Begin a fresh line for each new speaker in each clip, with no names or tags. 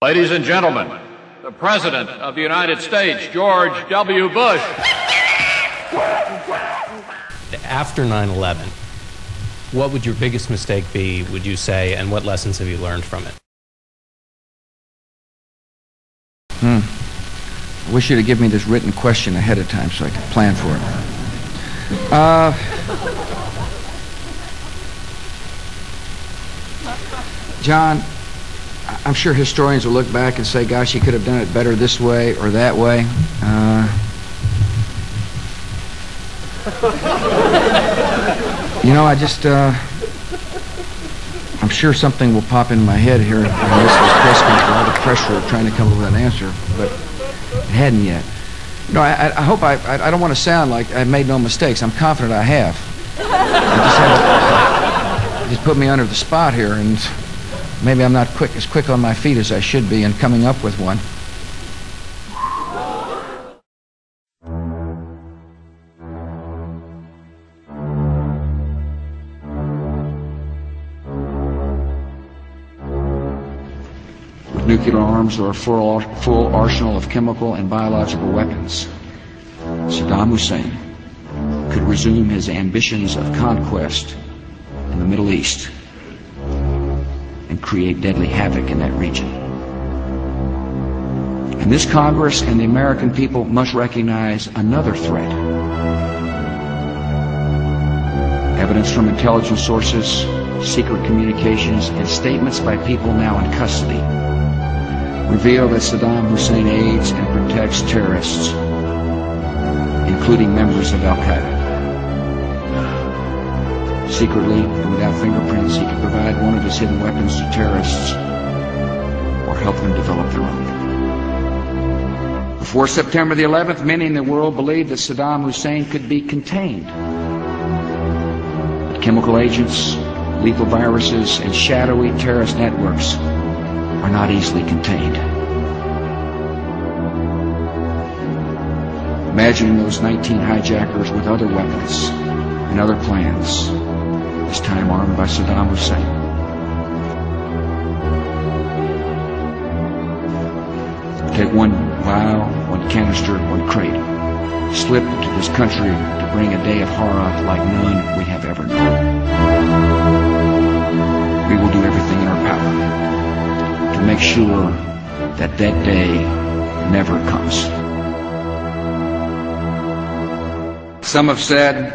Ladies and gentlemen, the President of the United States, George W. Bush.
After 9/11, what would your biggest mistake be, would you say, and what lessons have you learned from it?
I wish you'd have given me this written question ahead of time so I could plan for it. John, I'm sure historians will look back and say, gosh, you could have done it better this way or that way. You know, I'm sure something will pop in my head here in this press conference, all the pressure of trying to come up with an answer, but it hadn't yet. You know, I hope I don't want to sound like I've made no mistakes. I'm confident I have. Just put me under the spot here, and maybe I'm not as quick on my feet as I should be in coming up with one. Nuclear arms or a full arsenal of chemical and biological weapons, Saddam Hussein could resume his ambitions of conquest in the Middle East and create deadly havoc in that region. And this Congress and the American people must recognize another threat. Evidence from intelligence sources, secret communications, and statements by people now in custody reveal that Saddam Hussein aids and protects terrorists, including members of Al-Qaeda. Secretly and without fingerprints, he could provide one of his hidden weapons to terrorists or help them develop their own. Before September the 11th, many in the world believed that Saddam Hussein could be contained. But chemical agents, lethal viruses, and shadowy terrorist networks are not easily contained. Imagine those 19 hijackers with other weapons and other plans, this time armed by Saddam Hussein. Take one vial, one canister, one crate, slip into this country to bring a day of horror like none we have ever known. We will do everything in our power to make sure that that day never comes. Some have said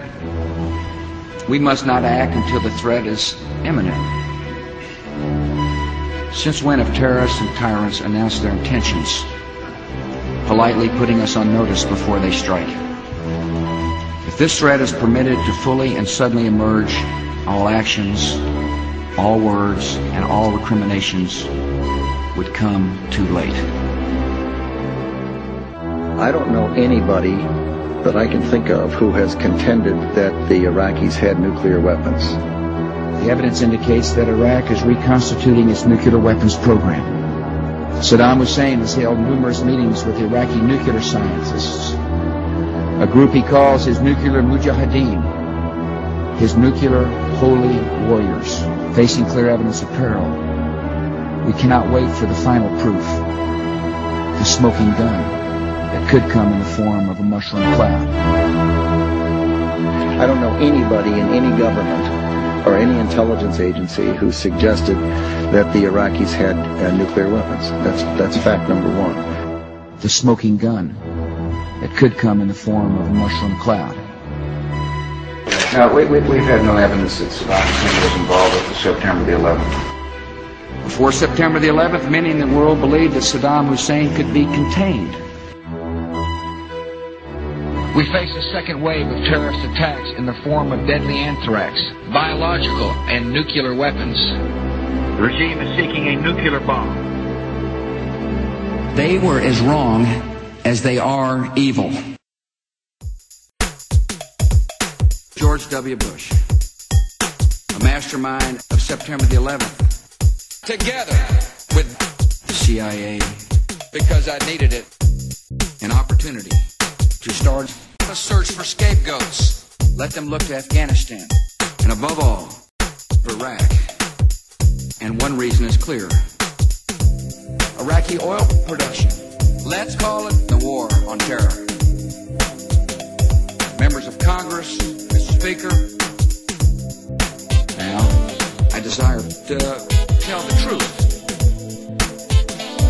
we must not act until the threat is imminent. Since when have terrorists and tyrants announced their intentions, politely putting us on notice before they strike? If this threat is permitted to fully and suddenly emerge, all actions, all words, and all recriminations would come too late.
I don't know anybody that I can think of who has contended that the Iraqis had nuclear weapons.
The evidence indicates that Iraq is reconstituting its nuclear weapons program. Saddam Hussein has held numerous meetings with Iraqi nuclear scientists, a group he calls his nuclear mujahideen, his nuclear holy warriors, facing clear evidence of peril. We cannot wait for the final proof, the smoking gun that could come in the form of a mushroom cloud.
I don't know anybody in any government or any intelligence agency who suggested that the Iraqis had nuclear weapons. That's fact number one.
The smoking gun that could come in the form of a mushroom cloud.
Now, we've had no evidence that Saddam Hussein was involved with September the 11th.
Before September the 11th, many in the world believed that Saddam Hussein could be contained. We face a second wave of terrorist attacks in the form of deadly anthrax, biological and nuclear weapons.
The regime is seeking a nuclear bomb.
They were as wrong as they are evil. George W. Bush, a mastermind of September the 11th, together with the CIA, because I needed it, an opportunity to start a search for scapegoats. Let them look to Afghanistan, and above all, Iraq. And one reason is clear. Iraqi oil production. Let's call it the war on terror. Members of Congress, Mr. Speaker, now I desire to tell the truth.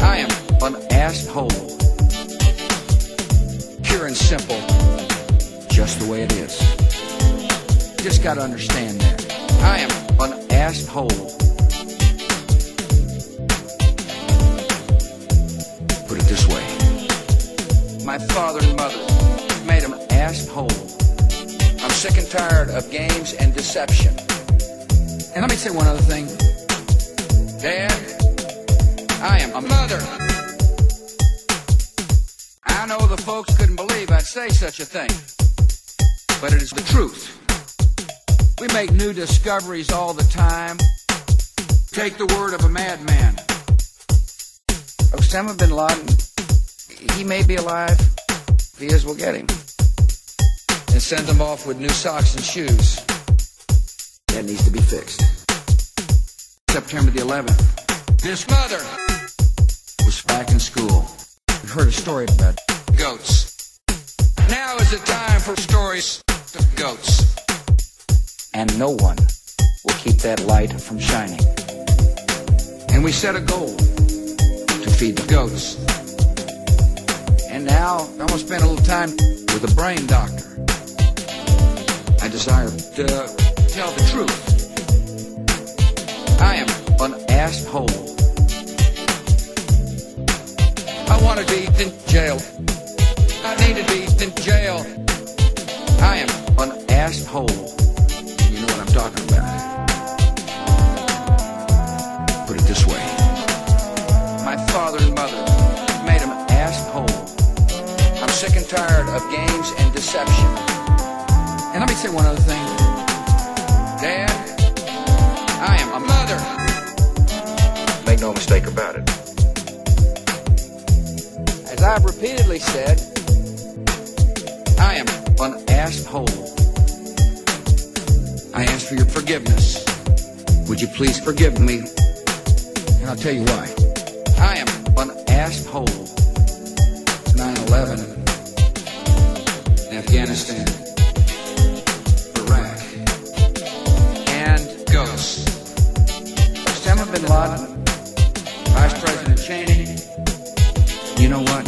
I am an asshole. Pure and simple, just the way it is. Just gotta understand that. I am an asshole. Put it this way. My father and mother made him an asshole. I'm sick and tired of games and deception. And let me say one other thing. Dad, I am a mother. I know the folks couldn't believe I'd say such a thing, but it is the truth. We make new discoveries all the time. Take the word of a madman. Osama bin Laden, he may be alive. If he is, we'll get him. And send him off with new socks and shoes. That needs to be fixed. September the 11th. This mother was back in school. We've heard a story about goats. Now is the time for stories of goats. And no one will keep that light from shining. And we set a goal to feed the goats. And now I'm going to spend a little time with a brain doctor. I desire to tell the truth. I am an asshole. I want to be in jail. I need to be in jail. I am an asshole. You know what I'm talking about. Put it this way. My father and mother made him an asshole. I'm sick and tired of games and deception. And let me say one other thing. Dad, I am a mother. Make no mistake about it. As I've repeatedly said, I am an asshole. I ask for your forgiveness. Would you please forgive me? And I'll tell you why. I am an asshole. 9/11, Afghanistan, Iraq, and ghosts. Osama bin Laden, Vice President Cheney. You know what?